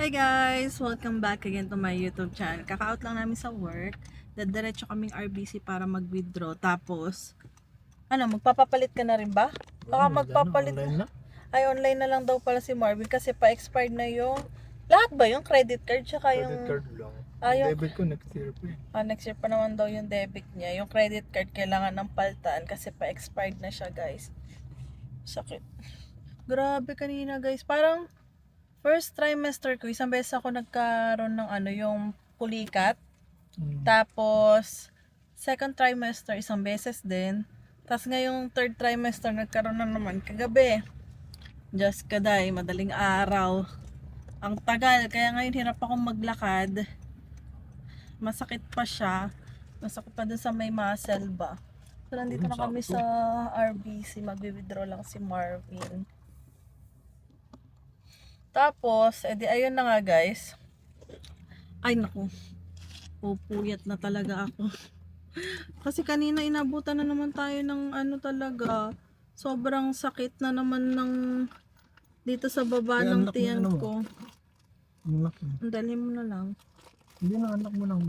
Hi guys! Welcome back again to my YouTube channel. Kaka-out lang namin sa work. Dadiretso kaming RBC para mag-withdraw. Tapos, magpapapalit ka na rin ba? Baka magpapalit Online na. Ay, online na lang daw pala si Marvin kasi pa-expired na yung lahat ba yung credit card tsaka Credit yung card lang. yung Debit ko next year pa eh. next year pa naman daw yung debit niya. Yung credit card kailangan ng paltan kasi pa-expired na siya, guys. Sakit. Grabe kanina, guys. Parang first trimester ko, isang beses ako nagkaroon ng yung pulikat. Tapos, second trimester, isang beses din. Tapos ngayong third trimester, nagkaroon na naman kagabi. Just kaday, madaling araw. Ang tagal, kaya ngayon hirap akong maglakad. Masakit pa siya. Masakit pa dun sa may muscle ba. So, nandito na kami sa RBC. Mag-withdraw lang si Marvin. Tapos, edi ayun na nga guys. Ay naku, pupuyat na talaga ako. Kasi kanina inabutan na naman tayo ng talaga. Sobrang sakit na naman ng dito sa baba ng tiyan ko. Unlock mo. Andali mo na lang. Hindi na, unlock mo lang.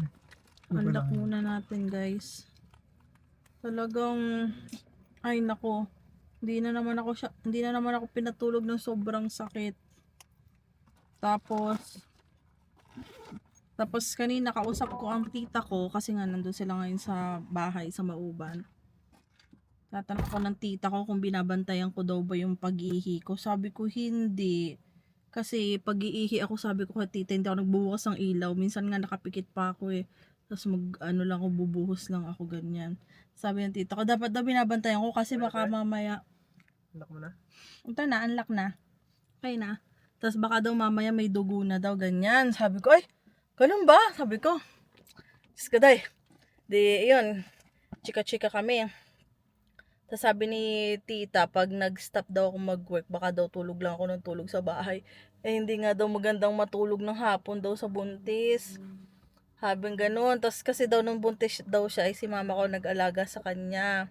Unlock muna natin guys. Talagang, ay naku. Hindi na naman ako pinatulog ng sobrang sakit. Tapos kanina kausap ko ang tita ko kasi nga nandun sila ngayon sa bahay sa Mauban. Tatanong ko ng tita ko kung binabantayan ko daw ba yung pag-ihi ko. Sabi ko hindi. Kasi pag-iihi ako, sabi ko kay tita, hindi ako nagbubukas ng ilaw. Minsan nga nakapikit pa ako eh. Tapos lang ako, bubuhos lang ako ganyan. Sabi ng tita ko, dapat daw binabantayan ko kasi baka mamaya. Unlock mo na? Ito na, unlock na. Okay na. Tapos baka daw mamaya may dugo na daw ganyan. Sabi ko, ay, ganun ba? Sabi ko, iskaday. Di, yun, chika-chika kami. Tapos sabi ni tita, pag nag-stop daw ako mag-work, baka daw tulog lang ako ng tulog sa bahay. Eh, hindi nga daw magandang matulog ng hapon daw sa buntis. Habang ganun. Tapos kasi daw nung buntis daw siya, ay si mama ko nag-alaga sa kanya.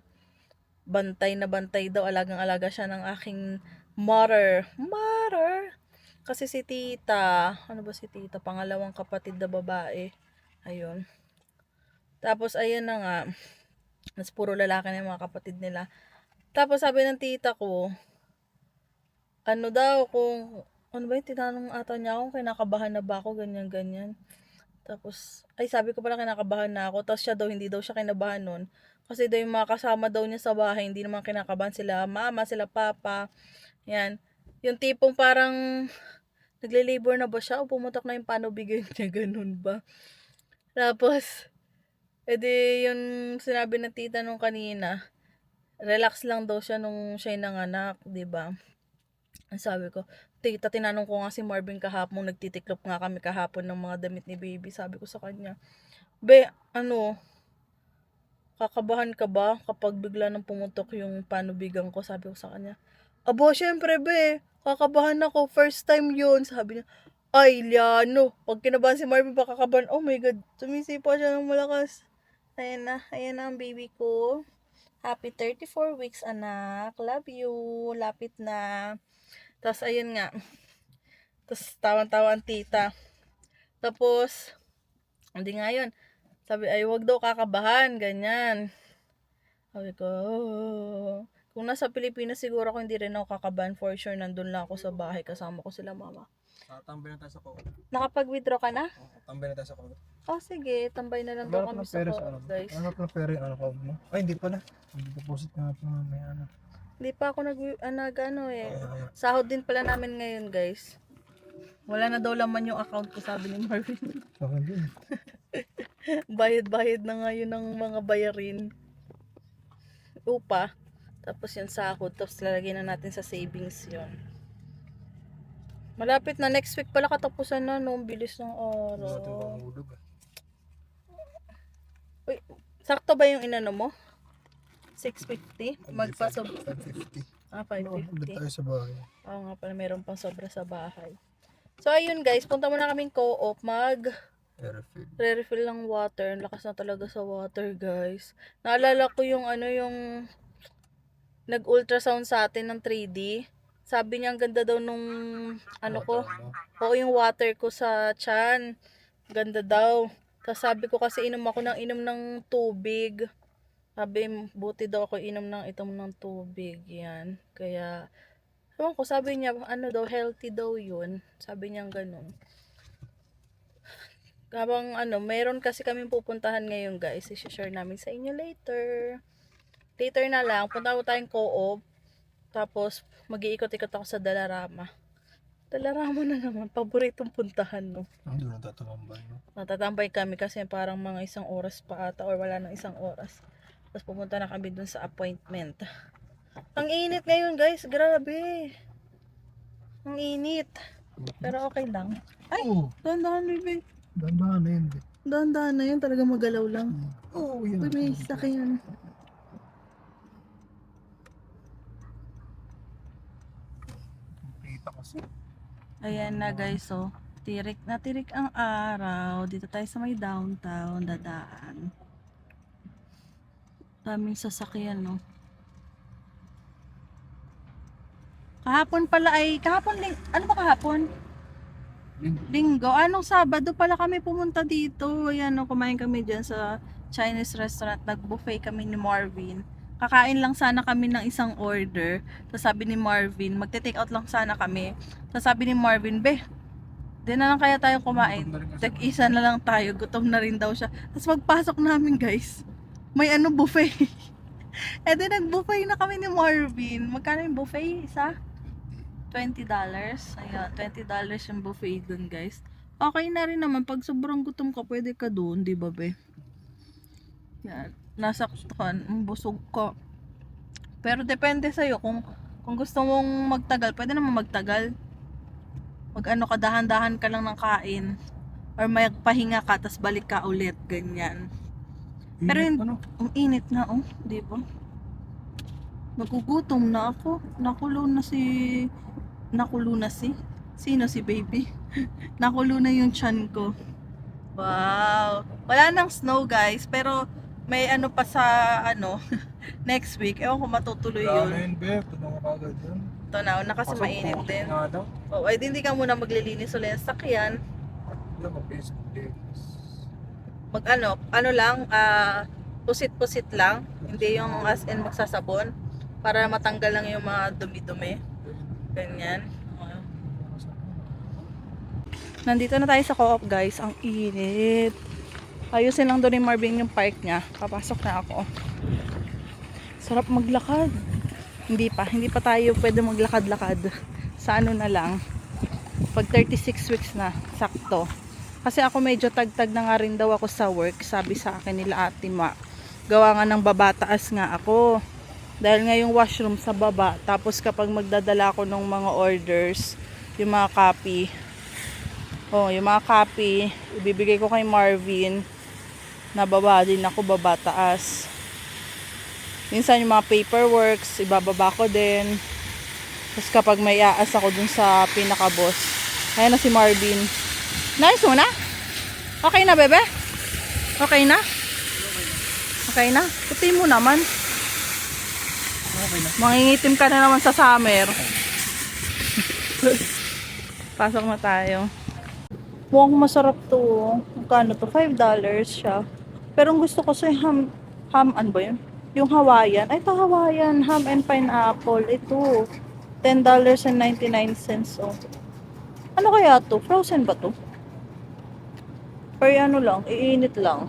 Bantay na bantay daw, alagang-alaga siya ng aking mother. Kasi si tita, ano ba si tita? Pangalawang kapatid na babae. Ayun. Tapos ayun na nga, mas puro lalaki na yung mga kapatid nila. Tapos sabi ng tita ko, ano daw kung, ano ba yung tinanong ata niya kung kinakabahan na ba ako, ganyan-ganyan. Tapos, ay sabi ko pala kinakabahan na ako. Tapos siya daw, hindi daw siya kinabahan nun. Kasi daw yung mga kasama daw niya sa bahay, hindi naman kinakabahan sila mama, sila papa. Yan. Yung tipong parang, nagle-labor na ba siya o pumutok na yung panubigay niya, ganun ba? Tapos, edi yung sinabi ng tita nung kanina, relax lang daw siya nung siya nanganak, 'di ba? Ang sabi ko, tita, tinanong ko nga si Marvin kahapon, nagtitiklop nga kami kahapon ng mga damit ni baby. Sabi ko sa kanya, be, kakabahan ka ba kapag bigla nang pumutok yung panubigan ko? Sabi ko sa kanya, abo, syempre be, kakabahan ako, first time yun. Sabi niya, ay, Liano, pag kinabahan si Marvin, baka kakabahan, oh my god, sumisipa siya ng malakas. Ayan na ang baby ko. Happy 34 weeks, anak. Love you. Lapit na. Tapos, ayun nga. Tapos, tawan-tawa ang tita. Tapos, hindi nga yun. Sabi, ay, wag daw kakabahan. Ganyan. Sabi ko, oh. Kung nasa Pilipinas, siguro ako hindi rin ako kakabahan. For sure, nandun lang ako sa bahay. Kasama ko sila mama. Tambay na tayo sa court. Nakapag-withdraw ka na? Tambay na tayo sa court. Oh, sige. Tambay na lang daw kami sa guys. Ano pa pera yung account mo? Ay, hindi pala. Deposit nga pa may ano. Hindi pa ako Sahod din pala namin ngayon, guys. Wala na daw laman yung account ko, sabi ni Marvin. Saka din. Bayad-bayad na nga yun ng mga bayarin. Upa. Tapos yung sahod. Tapos lalagyan na natin sa savings yon. Malapit na. Next week pala katapusan na. No? Bilis ng araw. Uy, sakto ba yung inano mo? 650? Magpasobra. 550. 550. Tayo sa bahay. Oo nga pala, meron pang sobra sa bahay. So, ayun guys, punta muna kaming co-op, re-refill ng water. Ang lakas na talaga sa water, guys. Naalala ko yung yung nag-ultrasound sa atin ng 3D. Sabi niya ang ganda daw nung ano ko. Oo, yung water ko sa tiyan. Ganda daw. Tapos sabi ko kasi inom ako ng inom ng tubig. Sabi, buti daw ako inom ng tubig. Yan. Kaya, ewan ko, sabi niya, ano daw, healthy daw yun. Sabi niya ganun. Habang ano, meron kasi kami pupuntahan ngayon guys. I-share namin sa inyo later. Later na lang, punta ko tayong co-op. Tapos, mag-iikot-ikot ako sa Dalarama. Dalarama na naman, paboritong puntahan, no. Hindi na tatumambay, no? Natatambay kami kasi parang mga 1 oras pa ata or wala nang 1 oras. Tapos pumunta na kami dun sa appointment. Ang init ngayon guys, grabe. Ang init. Pero okay lang. Ay, Oo, dahan-dahan baby. dandahan na yun. Dahan-dahan na yun, talaga magalaw lang. Oo, yun. Uy, may sakyan. Kita kasi. Ayan na guys, so tirik na tirik ang araw. Dito tayo sa may downtown, dadaan. Daming sasakyan, no. Kahapon pala ay, ano ba kahapon? Linggo. Anong Sabado pala kami pumunta dito. Ayan, no, kumain kami dyan sa Chinese restaurant. Nag-buffet kami ni Marvin. Kakain lang sana kami ng isang order. Tapos sabi ni Marvin, magte-take out lang sana kami. Tapos sabi ni Marvin, be, di na lang kaya tayo kumain. Tek-isa na lang tayo. Gutom na rin daw siya. Tapos magpasok namin guys. May ano buffet. Eh di nag-buffet na kami ni Marvin. Magkano yung buffet? Isa? $20. Ayan, $20 yung buffet dun guys. Okay na rin naman. Pag sobrang gutom ka, pwede ka dun. Di ba be? Yan. Nasaktuhan. Busog ka. Pero depende sa'yo. Kung gusto mong magtagal, pwede naman magtagal. Mag-ano ka, dahan-dahan ka lang ng kain. Or magpahinga ka, tas balik ka ulit. Ganyan. Pero Init, yun, ano? ang init na, oh. Di ba? Nagugutom na ako. Nakulo na si? Sino si baby? Nakulo na yung tiyan ko. Wow. Wala nang snow guys, pero may ano pa sa ano next week. Ewan ko matutuloy Wala na yun. yun, be. Ito na kagad yun. Ito na kasi Pasok mainit po, din. nga daw. Oh, ay hindi ka muna maglilinis ulit sa sakyan. Wala, mag-Facebook din. Mag ano lang, pusit-pusit lang. Hindi yung as in magsasabon. Para matanggal lang yung mga dumi-dumi. Ganyan. Oh. Nandito na tayo sa co-op guys. Ang init. Ayusin lang doon ni Marvin yung park niya. Papasok na ako. Sarap maglakad. Hindi pa tayo pwede maglakad-lakad. Sa ano na lang. Pag 36 weeks na, sakto. Kasi ako medyo tagtag na nga rin daw ako sa work. Sabi sa akin nila Ate Ma. Gawa nga ng babataas nga ako. Dahil nga yung washroom sa baba. Tapos kapag magdadala ako ng mga orders, yung mga copy. Oh, yung mga copy, ibibigay ko kay Marvin. Nababa din ako, babataas. Minsan yung mga paperworks, ibababa ko din. Tapos kapag may aas ako dun sa pinaka-boss. Ayan na si Marvin. Nice mo na? Okay na, bebe? Okay na? Okay na? Puti mo naman. Okay na. Mangingitim ka na naman sa summer. Pasok na tayo. Mukhang masarap to. Magkano to? $5 siya. Pero ang gusto ko sa ham, ano ba yun? Yung Hawaiian. Ay, ito Hawaiian. Ham and pineapple. Ito. $10.99. Oh. Ano kaya to? Frozen ba to? Or ano lang, iinit lang.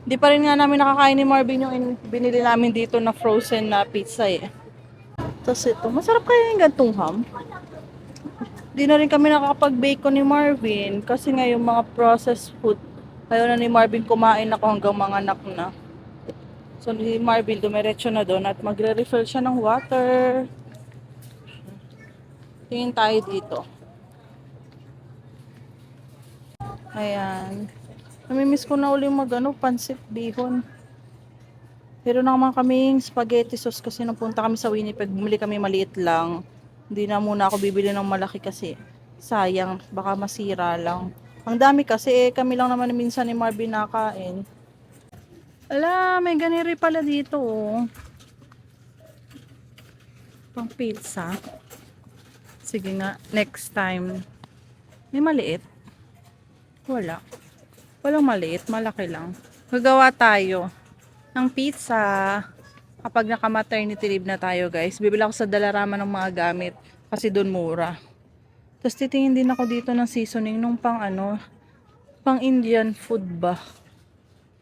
Di pa rin nga namin nakakain ni Marvin yung binili namin dito na frozen na pizza eh. Tapos ito, masarap kaya yung gantong ham. Di na rin kami nakakapag-bake ko ni Marvin kasi nga yung mga processed food, ayaw na ni Marvin kumain ako hanggang mga anak na. So ni Marvin dumiretso na doon at magre-refill siya ng water. Tingin tayo dito. Ayan. Namimiss ko na uli pansit bihon. Pero naman kaming spaghetti sauce kasi napunta kami sa Winnipeg, bumili kami maliit lang. Hindi na muna ako bibili ng malaki kasi sayang, baka masira lang. Ang dami kasi kami lang naman minsan ni Marvin nakain. Ala, may ganiri pala dito. Oh. Pang pizza. Sige nga, next time. May maliit? Wala. Walang maliit, malaki lang. Gagawa tayo ng pizza. Kapag naka-maternity leave na tayo, guys, bibili ako sa Dalarama ng mga gamit kasi doon mura. Tapos titingin din ako dito ng seasoning nung pang pang Indian food ba.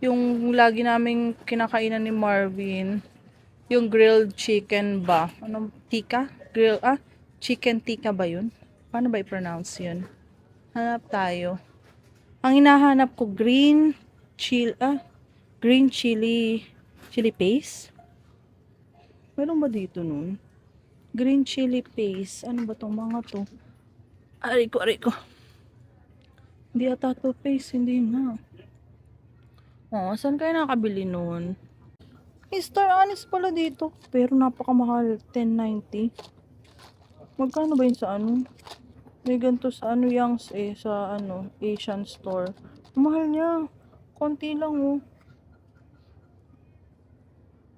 Yung lagi naming kinakainan ni Marvin, yung grilled chicken ba? Anong tikka? Chicken tikka ba yun? Paano ba i-pronounce yun? Hanap tayo. Ang hinahanap ko, green chili paste. Meron ba dito nun? Green chili paste. Ano ba tong mga to? Aray ko. Hindi ata to paste. Hindi nga. Oh, saan kayo nakabili nun? May star anise pala dito. Pero napakamahal. 10.90. Magkano ba yun sa ano? May ganito sa Young's sa Asian store. Mahal niya. Konti lang oh.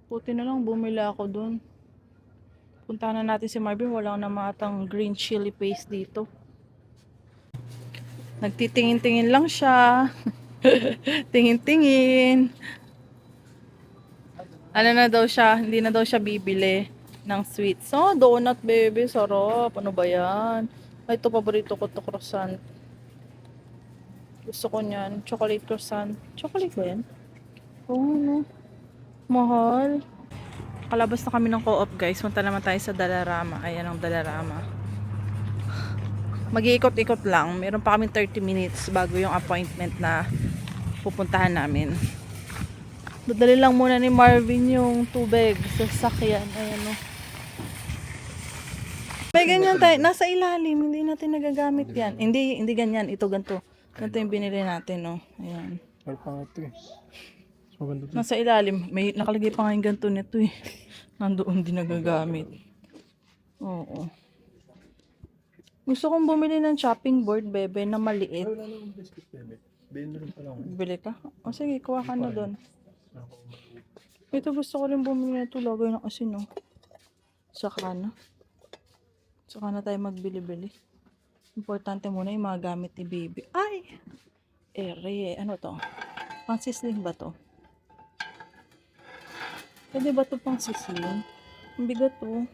Puti na lang bumili ako dun. Puntahan na natin si Marvin. Wala na matang green chili paste dito. Nagtitingin-tingin lang siya. Tingin-tingin. Ano na daw siya? Hindi na daw siya bibili ng sweets. Oh, donut baby. Sarap. Ano ba yan? Ay, ito paborito ko to, croissant. Gusto ko niyan. Chocolate croissant. Chocolate ba yan? Oo, no. Mahal. Kalabas na kami ng co-op, guys. Punta naman tayo sa Dalarama. Ayan ang Dalarama. Mag-iikot-ikot lang. Meron pa kami 30 minutes bago yung appointment na pupuntahan namin. Dadali lang muna ni Marvin yung tubig sa sasakyan. Ayan o. May ganyan tayo. Nasa ilalim. Hindi natin nagagamit yan. Hindi ganyan. Ito ganito. Ganito yung binili natin. Oh. Ayan. Pero pang ito eh. Mas maganda to. Nasa ilalim. May nakalagay pa nga yung ganito nito eh. Nandoon din nagagamit. Oo. Gusto kong bumili ng chopping board, bebe, na maliit. Ay, wala naman biscuit, bebe. Bilhin na rin pala ako. Bili ka? O sige, kuha ka na doon. Ito gusto ko rin bumili na ito. Lagay ng asin, no? Saka na tayo magbili-bili. Importante muna yung mga gamit ni baby. Ay! Ere, ano to? Pang sisling ba to? Pwede ba to pang sisling? Ang bigat to.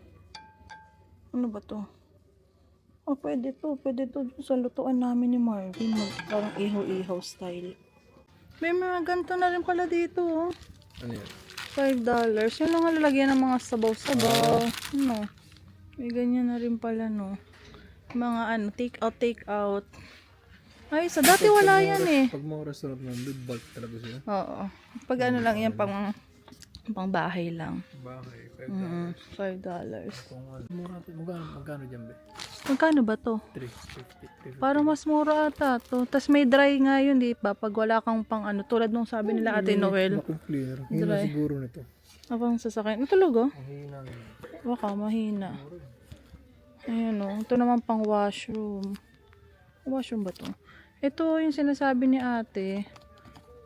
Ano ba to? Oh, pwede to. Pwede to sa lutuan namin ni Marvin. Parang ihaw-ihaw style. May mga ganito na rin pala dito, oh. Ano yan? $5. Yun lang ang lalagyan ng mga sabaw-sabaw. Ano? May ganyan na rin pala, no? Mga take out. Ay, sa dati wala yan eh. Pag mga restaurant ng big bulk talaga sila. Oo. Pag ano lang yan, pang bahay lang. Bakit? $5. Kung ano, magkano dyan ba? Magkano ba to? 350. Parang mas mura ata to. Tas may dry nga yun, di ba? Pag wala kang pang tulad nung sabi nila Ate Noel. Vacuum cleaner. Yun Dry. na siguro nito. Abang sasakyan. Natulog oh. Ang hina yun. Baka mahina. Ayan oh. Ito naman pang washroom. Washroom ba to? Ito yung sinasabi ni ate.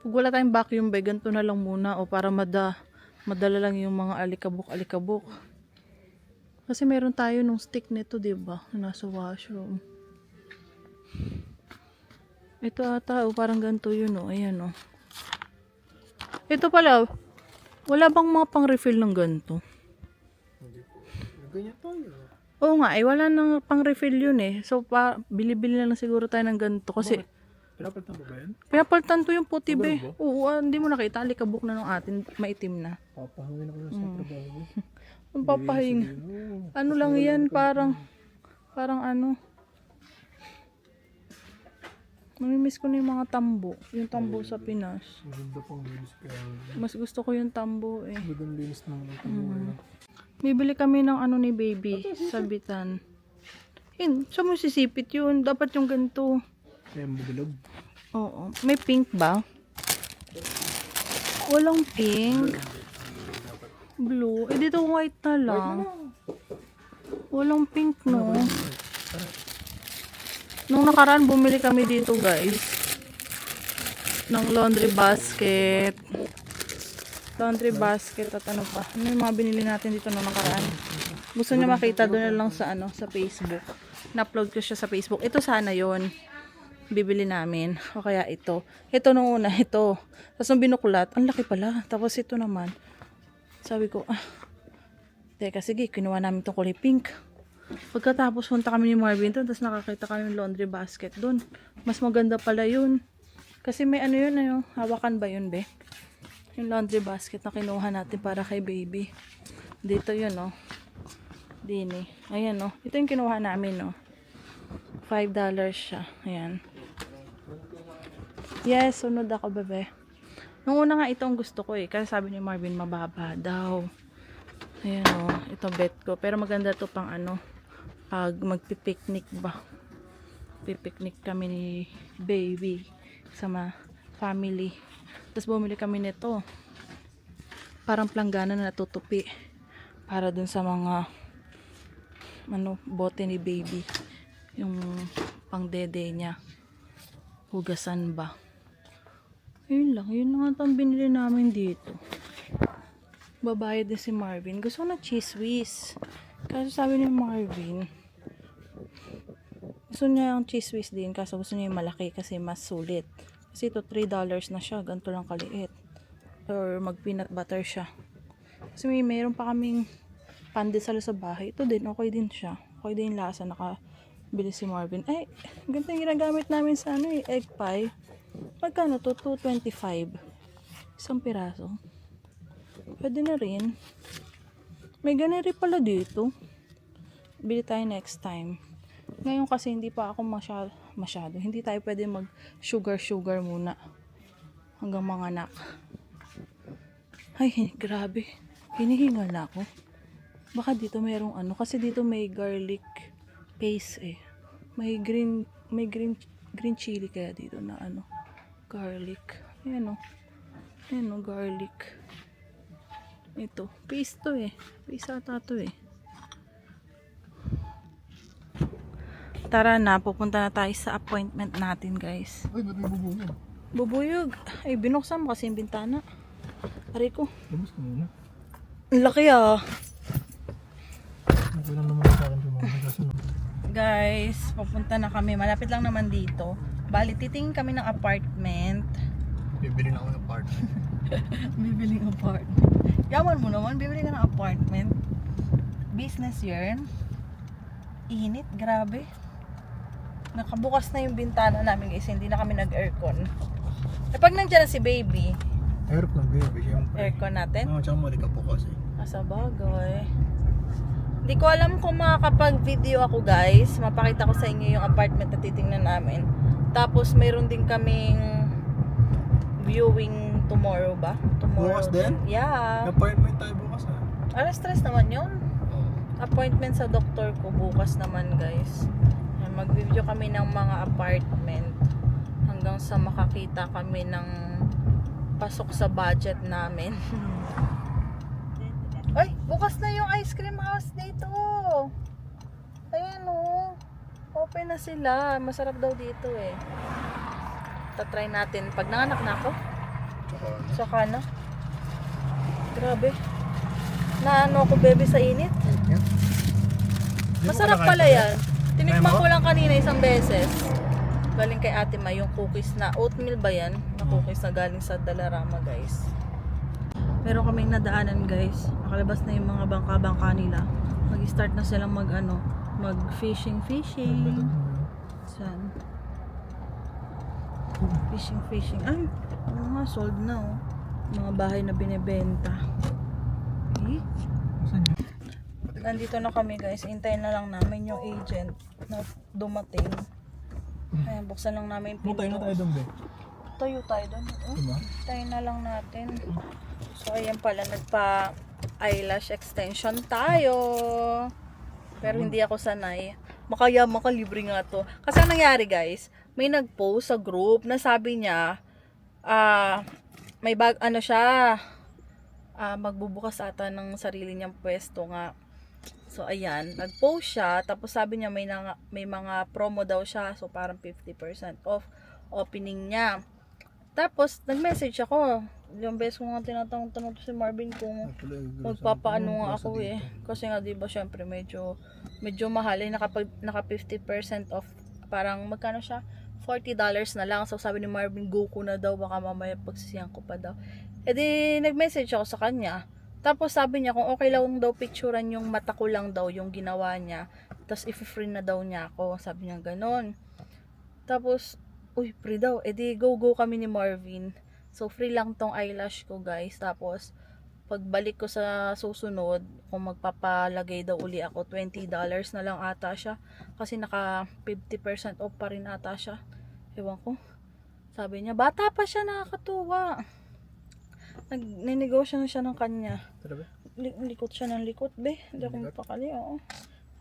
Pag wala tayong vacuum bag, ganito na lang muna. O para madala lang yung mga alikabok. Kasi meron tayo nung stick nito, diba? Nasa washroom. Ito ata, parang ganito yun, oh. Ayan, oh. Ito pala, wala bang mga pang-refill ng ganito? Ganyan tayo. Oo nga, wala nang pang-refill yun, eh. So, bili-bili na lang siguro tayo ng ganito. Kasi, Pinapalitan ba ba yan? pinapalitan to yung puti, be. Ba? Oo, hindi mo nakita, alikabok na nung atin, maitim na. Papahangin ako sa trabaho mo. Ang papahing. Ano lang yan, parang ano. Mamimiss ko na yung mga tambo. Yung tambo sa Pinas. Maganda pang linis kaya. Mas gusto ko yung tambo eh. Magandang linis ng mga tamuhan. Bibili kami ng ano ni baby. Sabitan. Saan mo sisipit yun? Dapat yung ganito. Kaya mabilog. Oo. May pink ba? Walang pink. Blue. Eh dito white na lang. Walang pink no. Nung nakaraan bumili kami dito guys. Ng laundry basket. Laundry basket at ano pa. Ano yung mga binili natin dito nung nakaraan? Gusto niya makita doon na lang sa sa Facebook. Na-upload ko siya sa Facebook. Ito sana yon bibili namin. O kaya ito. Ito nung una, ito. Tapos nung binuklat, ang laki pala. Tapos ito naman. Sabi ko, teka, sige, kinuha namin itong kulay pink. Pagkatapos punta kami ni Marvin doon, tapos nakakita kami ng laundry basket doon. Mas maganda pala yun. Kasi may yun, hawakan ba yun, be? Yung laundry basket na kinuha natin para kay baby. Dito yun, Dini. Ayan, ito yung kinuha namin, $5 siya. Ayan. Yes, sunod ako, bebe. Nung una nga ito ang gusto ko kasi sabi ni Marvin mababa daw. Ayan ito bet ko. Pero maganda to pang pag magpipiknik ba. Pipiknik kami ni baby sama family. Tapos bumili kami nito. Parang planggana na natutupi. Para dun sa mga bote ni baby. Yung pang dede niya. Hugasan ba. Yun lang ang binili namin dito. Babayad din si Marvin. Gusto ko na cheese whiz. Kaso sabi ni Marvin, gusto niya yung cheese whiz din. Kaso gusto niya yung malaki kasi mas sulit. Kasi ito $3 na siya. Ganito lang kaliit. Or mag peanut butter siya. Kasi mayroon pa kaming pandesal sa bahay. Ito din, okay din siya. Okay din yung lasa. Nakabili si Marvin. Ay, ganito yung ginagamit namin sa egg pie. Magkano to? $2.25. Isang piraso. Pwede na rin. May ganun rin pala dito. Bili tayo next time. Ngayon kasi hindi pa ako masyado. Hindi tayo pwede mag sugar muna. Hanggang mga anak. Ay, grabe. Hinihingal na ako. Baka dito mayroong kasi dito may garlic paste May green chili kaya dito na garlic. Ayan garlic. Ito, paste to paste ata to Tara na, pupunta na tayo sa appointment natin, guys. Ay, ba't may bubuyog? Bubuyog. Ay, binuksan mo kasi yung bintana. Aray ko. Labas ka muna. Ang laki Okay lang naman sa akin sa mga kasunod. Guys, papunta na kami. Malapit lang naman dito. Bali, titingin kami ng apartment. Bibili na ako ng apartment. Bibiling apartment. Yaman mo naman, bibili ka ng apartment. Business yarn. Init, grabe. Nakabukas na yung bintana namin guys, hindi na kami nag-aircon. Pag nandiyan na si baby, Aircon, baby, syempre. aircon natin. Tsaka mali ka po kasi. Sa bagay. Hindi ko alam kung makakapag-video ako guys. Mapakita ko sa inyo yung apartment na titingnan namin. Tapos mayroon din kaming viewing tomorrow ba? Bukas din? Yeah. Appointment tayo bukas Alas 3 naman yun. Oo. Appointment sa doktor ko bukas naman guys. Mag-review kami ng mga apartment hanggang sa makakita kami ng pasok sa budget namin. Ay, bukas na yung ice cream house dito. Ayan open na sila. Masarap daw dito Tatry natin pag nanganak na ako. Tsaka na. Grabe. Naano ako bebe sa init. Masarap pala yan. Tinikman ko lang kanina isang beses. Galing kay Ate Ma yung cookies na oatmeal ba yan? Na cookies na galing sa Dalarama guys. Meron kaming nadaanan guys. Nakalabas na yung mga bangka-bangka nila. Mag-start na silang mag-fishing. Saan? Fishing. Ay, mga sold na Mga bahay na binebenta. Nandito na kami guys. Hintayin na lang namin yung agent na dumating. Ayan, buksan lang namin yung pinto. Tayo na tayo doon, be. Tayo doon. Diba? Hintayin na lang natin. So, ayan pala. Nagpa-eyelash extension tayo. Pero hindi ako sanay. Makalibre nga to. Kasi ang nangyari guys, may nag-post sa group na sabi niya, may siya, magbubukas ata ng sarili niyang pwesto nga. So, ayan, nag-post siya, tapos sabi niya may mga promo daw siya, so parang 50% off opening niya. Tapos, nag-message ako, Yung beses ko nga tinatanong to si Marvin kung Actually, magpapaano nga ako eh. Kasi nga di ba syempre medyo mahal eh. Naka 50% off. Parang magkano siya? $40 na lang. So sabi ni Marvin, go ko na daw. Baka mamaya pagsisiyan ko pa daw. E di nag-message ako sa kanya. Tapos sabi niya kung okay lang daw picturean yung mata ko lang daw yung ginawa niya. Tapos i-free na daw niya ako. Sabi niya ganon. Tapos, uy, free daw. E di go kami ni Marvin. So free lang tong eyelash ko guys. Tapos pagbalik ko sa susunod, kung magpapalagay daw uli ako, $20 na lang ata siya. Kasi naka 50% off pa rin ata siya. Ewan ko. Sabi niya, bata pa siya, nakakatuwa. Nag-negosyo na siya ng kanya. Tara ba? Likot siya ng likot, be. Hindi ako Likot? mapakali, oo.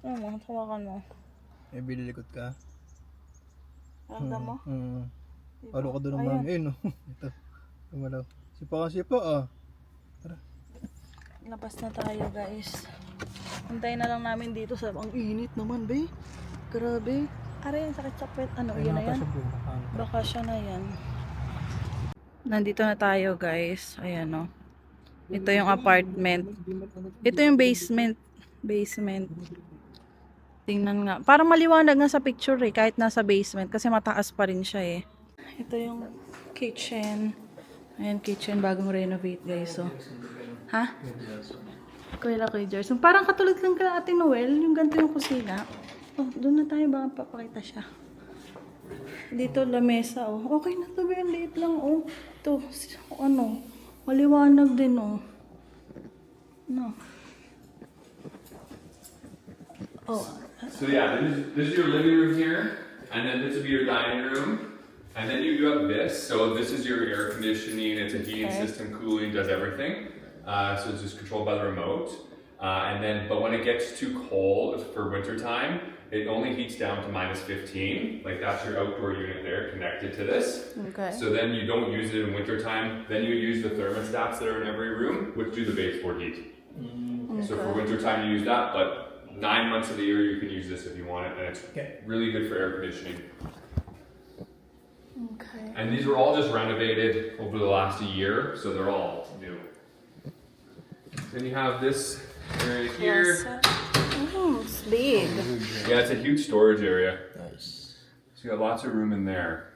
Ano mo, tawakan mo. May bililikot ka. Ramdam mo? Diba? Palo ka doon ng Ayan. mami. Ayun, no? Ito. Tumalaw. Sipa ah. Labas na tayo guys. Hintayin na lang namin dito sa ang init naman be. Grabe. Aray, sakit sa puwet. Ano, yun na yan? Baka siya na yan. Nandito na tayo guys. Ayan o. Ito yung apartment. Ito yung basement. Tingnan nga. Parang maliwanag nga sa picture eh. Kahit nasa basement. Kasi mataas pa rin siya eh. Ito yung kitchen. Ayan, kitchen. Bagong renovate guys. So. Ha? Kuya Jerson. Parang katulad lang ka Ate Noel, yung ganito yung kusina. Oh, doon na tayo baka papakita siya. Dito lamesa oh. Okay na to, ang liit lang oh. Ito, ano, maliwanag din oh. No. Oh. So yeah, this is your living room here, and then this would be your dining room, and then you have this. So this is your air conditioning. It's a heating Okay. system, cooling, does everything. So it's just controlled by the remote. But when it gets too cold for winter time, it only heats down to -15. Like that's your outdoor unit there connected to this. Okay. So then you don't use it in winter time. Then you use the thermostats that are in every room, which do the baseboard heat. So for winter time you use that, but 9 months of the year you can use this if you want it, and it's really good for air conditioning. Okay. And these were all just renovated over the last year, so they're all new. Then you have this area here. Oh, it's big. Yeah, it's a huge storage area. Nice. So you got lots of room in there.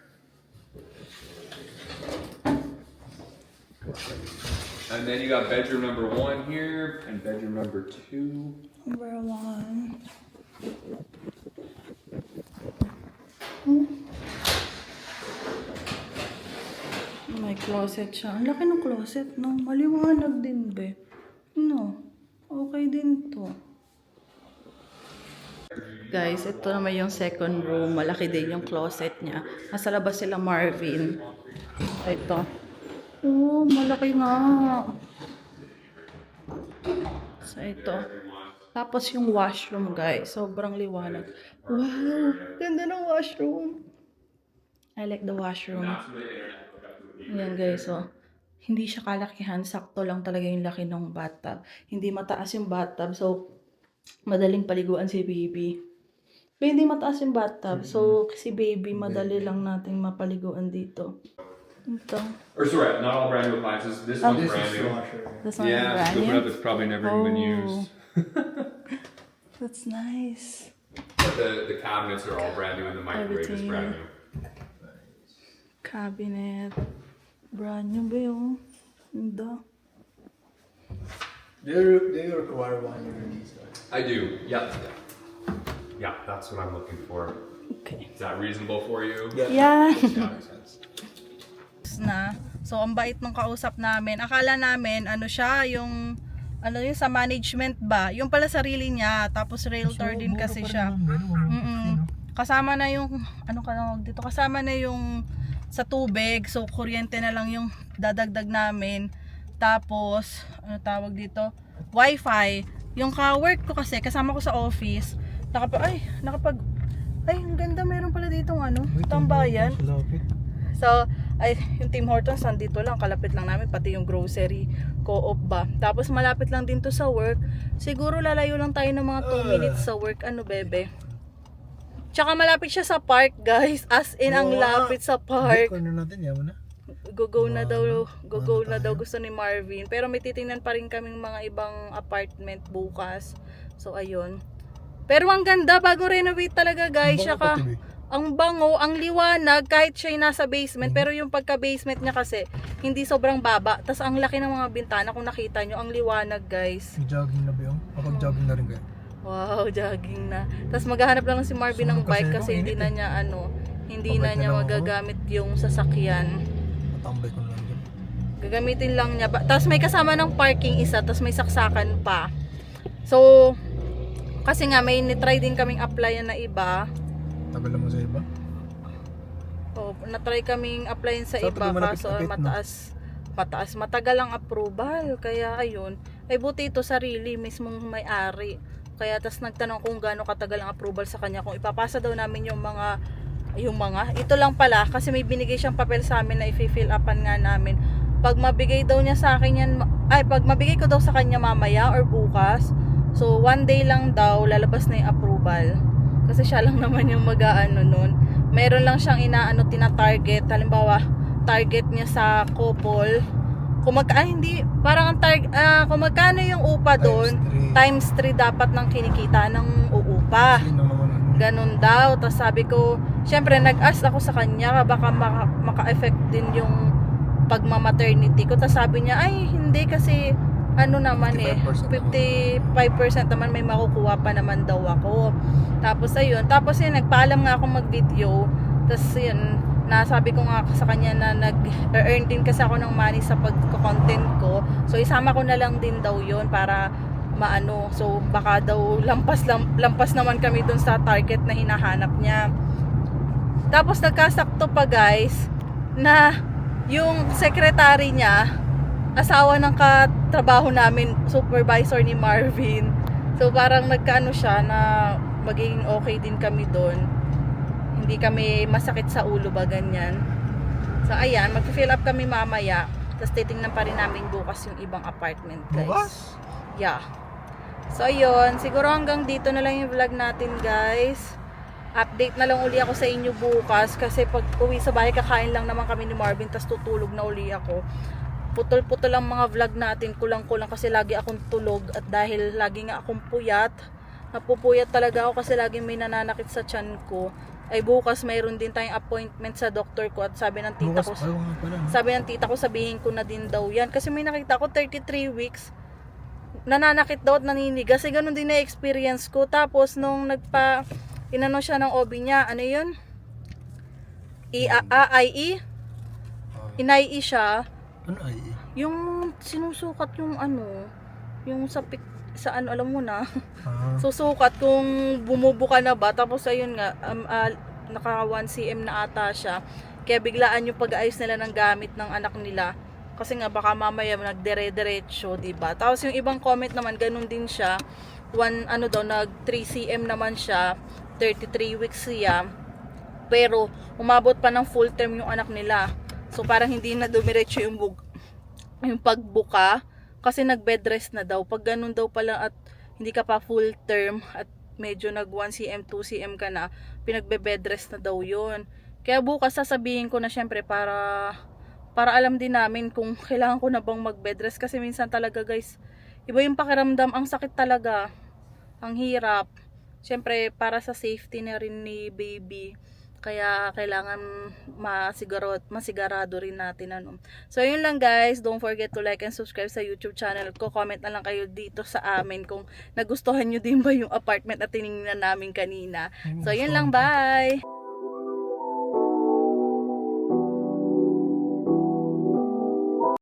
And then you got bedroom number 1 here, and bedroom number 2. Number 1. May closet siya. Ang laki ng closet, no? Maliwanag din, be. No. Okay din to. Guys, ito naman yung second room. Malaki din yung closet niya. Nasa labas sila Marvin. Ito. Oh, malaki nga. So, ito. Tapos yung washroom, guys. Sobrang liwanag. Wow! Ganda ng washroom. I like the washroom. Ayan, guys. So, hindi siya kalakihan. Sakto lang talaga yung laki ng bathtub. Hindi mataas yung bathtub. So, madaling paliguan si baby. Pero hindi mataas yung bathtub. So, si baby, madali lang nating mapaliguan dito. Ito. Or sorry, not all brand new appliances. This one's This brand is new. washer. This one is Yeah, brand open new. up. It's probably never even been used. That's nice. But the cabinets are all brand new, and the microwave is Everything. brand new. Cabinet. Brand new ba yun? Ganda. Do you require one year release? I do. Yep. Yeah, that's what I'm looking for. Okay. Is that reasonable for you? Yeah. Yeah, makes sense. Na. So, ang bait nung kausap namin. Akala namin, ano siya, yung sa management ba? Yung pala sarili niya. Tapos realtor din kasi siya. Kasama na yung, ano ka tawag dito? Kasama na yung sa tubig. So, kuryente na lang yung dadagdag namin. Tapos, ano tawag dito? Wi-Fi. Yung ka-work ko kasi, kasama ko sa office. Ay, ang ganda. Meron pala ditong tambayan. So, yung Tim Hortons nandito lang, kalapit lang namin, pati yung grocery, co-op ba. Tapos malapit lang din to sa work. Siguro lalayo lang tayo ng mga 2 minutes sa work, bebe. Tsaka malapit siya sa park, guys. As in, ang lapit sa park. Corner natin, yaman na. Go na daw gusto ni Marvin. Pero may titingnan pa rin kaming mga ibang apartment bukas. So ayun. Pero ang ganda, bago renovate talaga guys. Saka ang bango, ang liwanag, kahit siya'y nasa basement. Pero yung pagka-basement niya kasi, hindi sobrang baba. Tas ang laki ng mga bintana, kung nakita nyo, ang liwanag guys. Jogging na ba yun? Kapag-jogging na rin kayo? Wow, jogging na. Tas maghahanap lang si Marvin ng bike kasi hindi na niya hindi na niya magagamit yung sasakyan. Matambay ko lang dyan. Gagamitin lang niya. Tapos may kasama ng parking isa, tapos may saksakan pa. So, kasi nga may try din kaming applyan na iba. Tagal naman sa iba. Na-try kaming applyan sa Sa iba tagal kaso malapit-lapit, matagal ang approval. Kaya ayun, ay buti ito sarili mismong may-ari. Kaya tas nagtanong kung gaano katagal ang approval sa kanya, kung ipapasa daw namin yung mga ito lang pala kasi may binigay siyang papel sa amin na i-fill upan nga namin. Pag mabigay daw niya sa akin yan, pag mabigay ko daw sa kanya mamaya or bukas, so 1 day lang daw lalabas na yung approval. Kasi siya lang naman yung mag-aano nun. Meron lang siyang tina-target. Halimbawa, target niya sa couple. Kung magkano yung upa doon, times 3 dapat ng kinikita ng uupa. Ganun daw. Tapos sabi ko, syempre nag-ask ako sa kanya, baka maka-effect din yung pagma-maternity ko. Tapos sabi niya, ay hindi kasi 55% naman may makukuha pa naman daw ako. Tapos ayun, nagpaalam nga akong mag-video. Tapos yun, nasabi ko nga sa kanya na nag-earn din kasi ako ng money sa pagko-content ko. So isama ko na lang din daw yun para maano. So baka daw lampas naman kami dun sa target na hinahanap niya. Tapos nagkasakto pa guys na yung secretary niya, asawa ng katrabaho namin, supervisor ni Marvin. So parang nagkaano siya na magiging okay din kami doon. Hindi kami masakit sa ulo ba ganyan. So ayan, mag-fill up kami mamaya. Tapos titingnan pa rin namin bukas yung ibang apartment guys. Bukas? Yeah. So ayun, siguro hanggang dito na lang yung vlog natin guys. Update na lang uli ako sa inyo bukas kasi pag uwi sa bahay kakain lang naman kami ni Marvin tapos tutulog na uli ako. Putol-putol ang mga vlog natin, kulang-kulang kasi lagi akong tulog at dahil lagi nga akong puyat, napupuyat talaga ako kasi lagi may nananakit sa tiyan ko. Ay bukas mayroon din tayong appointment sa doktor ko at sabi ng tita ko, sabihin ko na din daw yan kasi may nakita ko 33 weeks nananakit daw at naninigas. Kasi ganun din na experience ko. Tapos nung inano siya ng OB niya, ano yun? IE? Inai siya. Ano ay? Yung sinusukat yung yung sa alam mo na. Susukat kung bumubuka na ba. Tapos ayun nga, naka 1 cm na ata siya. Kaya biglaan yung pag-aayos nila ng gamit ng anak nila. Kasi nga baka mamaya nagdire-diretso, diba? Tapos yung ibang comment naman, ganun din siya. Nag 3 cm naman siya. 33 weeks siya. Pero umabot pa ng full term yung anak nila. So parang hindi na dumiretso yung pagbuka kasi nag-bed rest na daw. Pag ganun daw pala at hindi ka pa full term at medyo nag 1 cm, 2 cm ka na, pinagbe-bed rest na daw yun. Kaya bukas sasabihin ko na syempre para alam din namin kung kailangan ko na bang mag-bed rest kasi minsan talaga guys, iba yung pakiramdam, ang sakit talaga. Ang hirap. Syempre para sa safety na rin ni baby. Kaya kailangan masigurado rin natin So yun lang guys, don't forget to like and subscribe sa YouTube channel ko. Comment na lang kayo dito sa amin kung nagustuhan nyo din ba yung apartment na tinignan namin kanina. So yun lang, bye!